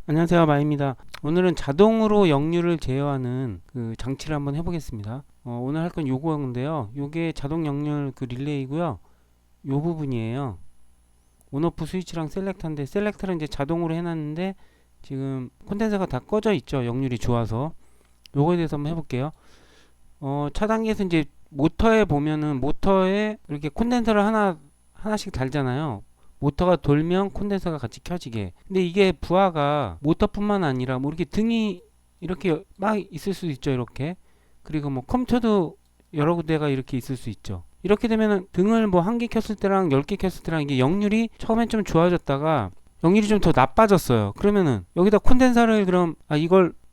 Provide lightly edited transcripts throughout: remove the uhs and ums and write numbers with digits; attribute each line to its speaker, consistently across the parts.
Speaker 1: 안녕하세요, 마입니다. 오늘은 자동으로 역류를 제어하는 그 장치를 한번 해보겠습니다. 오늘 할 건 요거인데요. 요게 자동 역률 그 릴레이고요. 요 부분이에요. 온오프 스위치랑 셀렉터인데, 셀렉터는 이제 자동으로 해놨는데 지금 콘덴서가 다 꺼져 있죠. 역률이 좋아서. 요거에 대해서 한번 해볼게요. 차단기에서 이제 모터에 보면은 모터에 이렇게 콘덴서를 하나씩 달잖아요. 모터가 돌면 콘덴서가 같이 켜지게. 근데 이게 부하가 모터뿐만 아니라 뭐 이렇게 등이 이렇게 막 있을 수 있죠. 이렇게. 그리고 뭐 컴퓨터도 여러 군데가 이렇게 있을 수 있죠. 이렇게 되면은 등을 뭐 한 개 켰을 때랑 10개 켰을 때랑 이게 역률이 처음엔 좀 좋아졌다가 역률이 좀 더 나빠졌어요. 그러면은 여기다 콘덴서를 그럼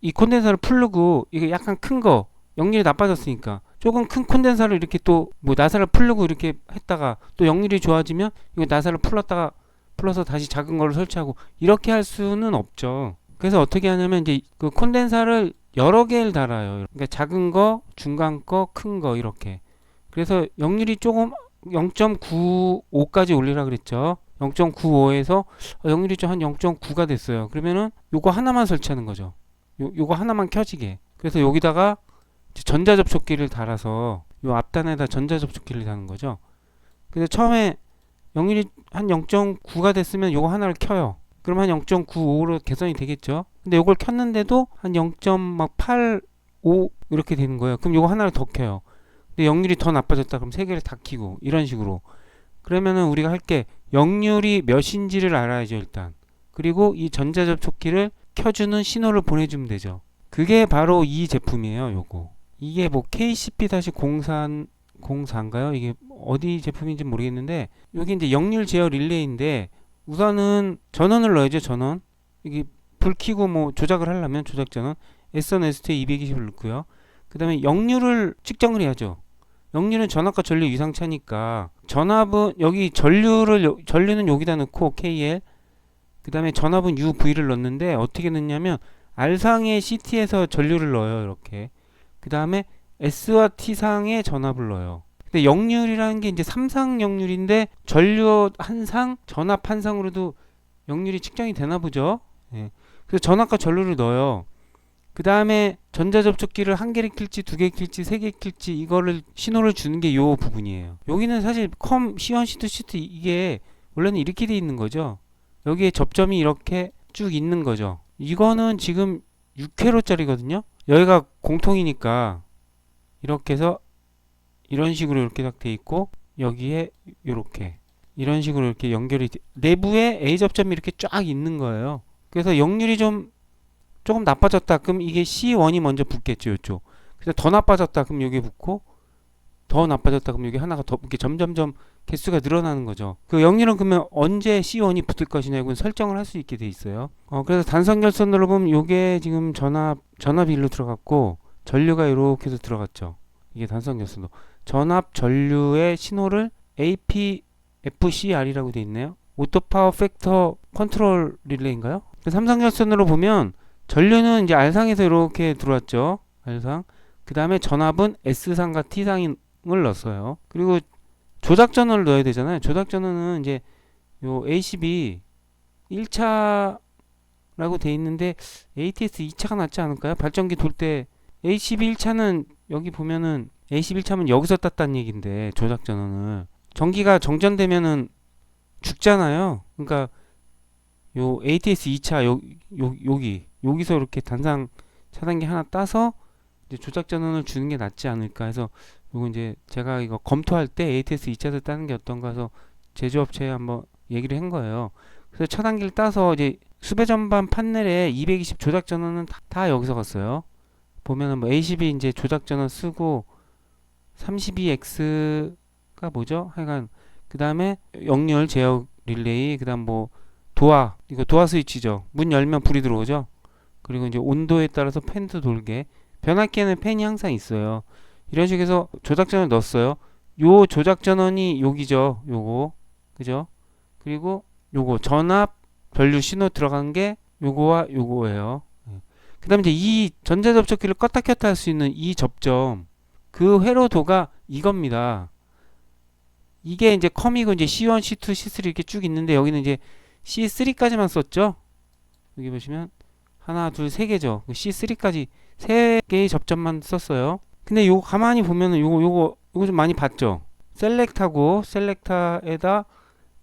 Speaker 1: 이 콘덴서를 풀르고 이게 약간 큰 거 역률이 나빠졌으니까 조금 큰 콘덴서를 이렇게 또 뭐 나사를 풀르고 이렇게 했다가 또 역률이 좋아지면 이거 나사를 풀어서 다시 작은 거를 설치하고 이렇게 할 수는 없죠. 그래서 어떻게 하냐면 이제 그 콘덴서를 여러 개를 달아요. 그러니까 작은 거, 중간 거, 큰 거 이렇게. 그래서 역률이 조금 0.95까지 올리라 그랬죠. 0.95에서 역률이 좀 한 0.9가 됐어요. 그러면은 요거 하나만 설치하는 거죠. 요거 하나만 켜지게. 그래서 여기다가 전자접촉기를 달아서 요 앞단에다 전자접촉기를 다는 거죠. 그래서 처음에 역률이 한 0.9가 됐으면 요거 하나를 켜요. 그럼 한 0.95로 개선이 되겠죠. 근데 요걸 켰는데도 한 0.85 이렇게 되는 거예요. 그럼 요거 하나를 더 켜요. 근데 역률이 더 나빠졌다. 그럼 세 개를 다 켜고 이런 식으로. 그러면은 우리가 할 게 역률이 몇인지를 알아야죠, 일단. 그리고 이 전자접촉기를 켜주는 신호를 보내주면 되죠. 그게 바로 이 제품이에요, 요거. 이게 뭐 KCP-04인가요? 이게 어디 제품인지 모르겠는데 여기 이제 역률 제어 릴레이인데 우선은 전원을 넣어야죠. 전원. 이게 불 켜고 뭐 조작을 하려면 조작 전원 S1, S2, 220을 넣고요. 그 다음에 역률을 측정을 해야죠. 역률은 전압과 전류 위상차니까 전압은 여기 전류는 여기다 넣고 KL 그 다음에 전압은 UV를 넣는데 어떻게 넣냐면 R상의 CT에서 전류를 넣어요. 이렇게. 그 다음에 S와 T상의 전압을 넣어요. 근데 역률이라는 게 이제 3상 역률인데 전류 한 상, 전압 한 상으로도 역률이 측정이 되나 보죠. 예. 그래서 전압과 전류를 넣어요. 그 다음에 전자접촉기를 한 개를 킬지, 두 개 킬지, 세 개 킬지 이거를 신호를 주는 게 요 부분이에요. 여기는 사실 C1, C2, C2 이게 원래는 이렇게 돼 있는 거죠. 여기에 접점이 이렇게 쭉 있는 거죠. 이거는 지금 6회로짜리거든요. 여기가 공통이니까 이렇게 해서 이런 식으로 이렇게 딱 돼 있고 여기에 이렇게 이런 식으로 이렇게 연결이 내부에 A 접점이 이렇게 쫙 있는 거예요. 그래서 역률이 조금 나빠졌다. 그럼 이게 C1이 먼저 붙겠죠, 이쪽. 그래서 더 나빠졌다. 그럼 여기 붙고 더 나빠졌다. 그럼 여기 하나가 더 이렇게 점점점 개수가 늘어나는 거죠. 그 역률은 그러면 언제 C1이 붙을 것이냐 이건 설정을 할 수 있게 돼 있어요. 그래서 단선 결선으로 보면 요게 지금 전압이 일로 들어갔고 전류가 이렇게 해서 들어갔죠. 이게 단선 결선도 전압 전류의 신호를 APFCR이라고 돼 있네요. 오토 파워 팩터 컨트롤 릴레이인가요? 삼성 결선으로 보면 전류는 이제 R상에서 이렇게 들어왔죠. R상. 그 다음에 전압은 S상과 T상을 넣었어요. 그리고 조작 전원을 넣어야 되잖아요. 조작 전원은 이제 요 ACB 1차라고 돼 있는데 ATS 2차가 낫지 않을까요? 발전기 돌 때 ACB 1차는 여기 보면은 ACB 1차면 여기서 땄다는 얘기인데 조작 전원을 전기가 정전되면은 죽잖아요. 그러니까 요 ATS 2차 여기서 이렇게 단상 차단기 하나 따서 이제 조작 전원을 주는 게 낫지 않을까 해서 요거 이제 제가 이거 검토할 때 ATS 2차를 따는 게 어떤가 해서 제조업체에 한번 얘기를 한 거예요. 그래서 차단기를 따서 이제 수배 전반 판넬에 220 조작 전원은 다 여기서 갔어요. 보면은 뭐 ACB 이제 조작 전원 쓰고 32X가 뭐죠? 하여간 그 다음에 역열 제어 릴레이 그 다음 뭐 이거 도화 스위치죠. 문 열면 불이 들어오죠. 그리고 이제 온도에 따라서 팬도 돌게 변압기에는 팬이 항상 있어요. 이런 식으로 해서 조작 전원 넣었어요. 요 조작 전원이 여기죠. 요거 그죠? 그리고 요거 전압 전류 신호 들어간 게 요거와 요거예요. 그 다음에 이제 이 전자접촉기를 껐다 켰다 할 수 있는 이 접점 그 회로도가 이겁니다. 이게 이제 컴이고 이제 C1, C2, C3 이렇게 쭉 있는데 여기는 이제 C3까지만 썼죠. 여기 보시면 하나, 둘, 세 개죠. C3까지 세 개의 접점만 썼어요. 근데 요거 가만히 보면은 요거 좀 많이 봤죠. 셀렉트하고 셀렉터에다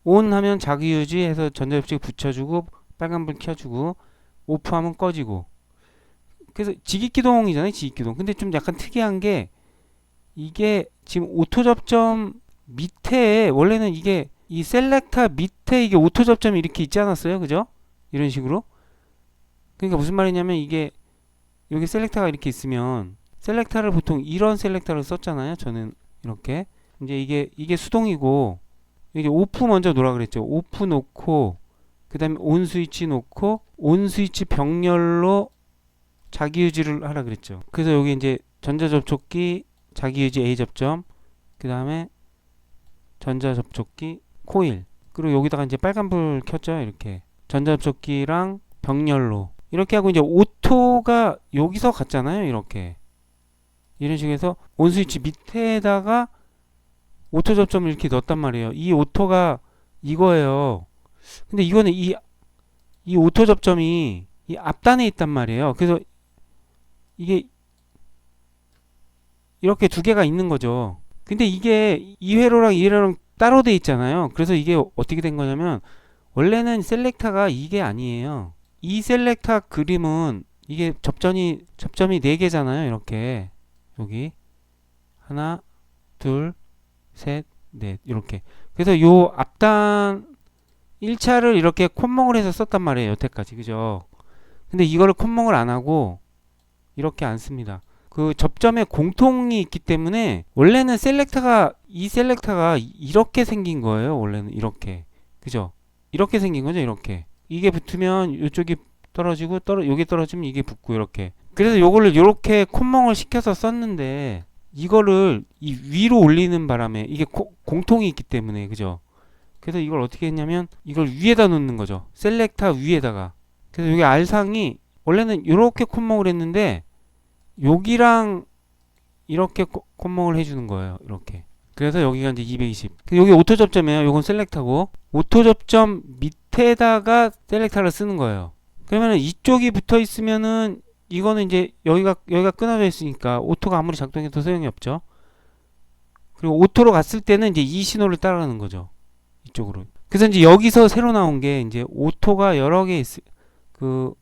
Speaker 1: 온 하면 자기 유지해서 전자접촉 붙여주고 빨간불 켜주고 오프하면 꺼지고. 그래서 지깃기동이잖아요. 지깃기동. 근데 좀 약간 특이한 게 이게 지금 오토 접점 밑에 원래는 이게 이 셀렉터 밑에 이게 오토 접점이 이렇게 있지 않았어요? 그죠? 이런 식으로. 그러니까 무슨 말이냐면 이게 여기 셀렉터가 이렇게 있으면 셀렉터를 보통 이런 셀렉터를 썼잖아요. 저는 이렇게 이제 이게 수동이고 이게 오프 먼저 놓으라 그랬죠. 오프 놓고 그 다음에 온 스위치 놓고 온 스위치 병렬로 자기 유지를 하라 그랬죠. 그래서 여기 이제 전자 접촉기 자기 유지 A 접점 그 다음에 전자 접촉기 코일 그리고 여기다가 이제 빨간불 켰죠. 이렇게 전자 접촉기랑 병렬로 이렇게 하고 이제 오토가 여기서 갔잖아요. 이렇게 이런 식으로 해서 온 스위치 밑에다가 오토 접점을 이렇게 넣었단 말이에요. 이 오토가 이거예요. 근데 이거는 이 오토 접점이 이 앞단에 있단 말이에요. 그래서 이게 이렇게 두 개가 있는 거죠. 근데 이게 2회로랑 2회로랑 따로 돼 있잖아요. 그래서 이게 어떻게 된 거냐면 원래는 셀렉터가 이게 아니에요. 이 셀렉터 그림은 이게 접점이 4개잖아요. 이렇게 여기 하나 둘 셋 넷 이렇게. 그래서 요 앞단 1차를 이렇게 콧멍을 해서 썼단 말이에요. 여태까지 그죠? 근데 이거를 콧멍을 안 하고 이렇게 안 씁니다. 그 접점에 공통이 있기 때문에 원래는 이 셀렉터가 이렇게 생긴 거예요. 원래는 이렇게. 그죠? 이렇게 생긴 거죠. 이렇게. 이게 붙으면 이쪽이 떨어지고 여기 떨어지면 이게 붙고 이렇게. 그래서 요거를 이렇게 콧멍을 시켜서 썼는데 이거를 이 위로 올리는 바람에 이게 공통이 있기 때문에 그죠? 그래서 이걸 어떻게 했냐면 이걸 위에다 놓는 거죠. 셀렉터 위에다가. 그래서 여기 R상이 원래는 이렇게 콧멍을 했는데 여기랑 이렇게 콧멍을 해주는 거예요. 이렇게. 그래서 여기가 이제 220. 여기 오토 접점이에요. 요건 셀렉터고 오토 접점 밑에다가 셀렉터를 쓰는 거예요. 그러면은 이쪽이 붙어 있으면은 이거는 이제 여기가 끊어져 있으니까 오토가 아무리 작동해도 소용이 없죠. 그리고 오토로 갔을 때는 이제 이 신호를 따라가는 거죠. 이쪽으로. 그래서 이제 여기서 새로 나온 게 이제 오토가 여러 개 그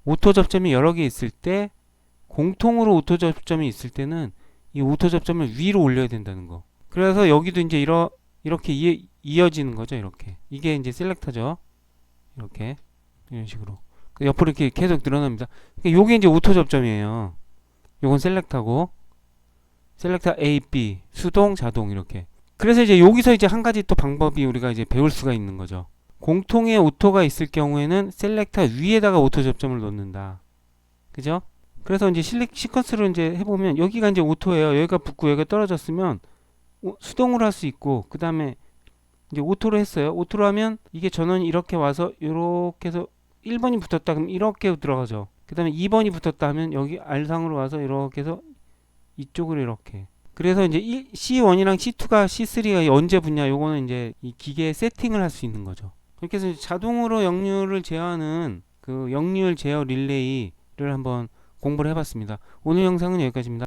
Speaker 1: 오토 접점이 여러 개 있을 때 공통으로 오토 접점이 있을 때는 이 오토 접점을 위로 올려야 된다는 거. 그래서 여기도 이제 이렇게 이어지는 거죠. 이렇게. 이게 이제 셀렉터죠. 이렇게. 이런 식으로. 옆으로 이렇게 계속 늘어납니다. 그러니까 요게 이제 오토 접점이에요. 요건 셀렉터고 셀렉터 A, B, 수동, 자동 이렇게. 그래서 이제 여기서 이제 한 가지 또 방법이 우리가 이제 배울 수가 있는 거죠. 공통의 오토가 있을 경우에는 셀렉터 위에다가 오토 접점을 놓는다. 그죠? 그래서 이제 시퀀스로 이제 해보면 여기가 이제 오토예요. 여기가 붙고 여기가 떨어졌으면 수동으로 할 수 있고 그 다음에 이제 오토로 했어요. 오토로 하면 이게 전원이 이렇게 와서 이렇게 해서 1번이 붙었다 그럼 이렇게 들어가죠. 그 다음에 2번이 붙었다 하면 여기 R상으로 와서 이렇게 해서 이쪽으로 이렇게. 그래서 이제 C1이랑 C2가 C3가 언제 붙냐 요거는 이제 이 기계에 세팅을 할 수 있는 거죠. 그렇게 해서 자동으로 역류를 제어하는 그 역류율 제어 릴레이를 한번 공부를 해봤습니다. 오늘 영상은 여기까지입니다.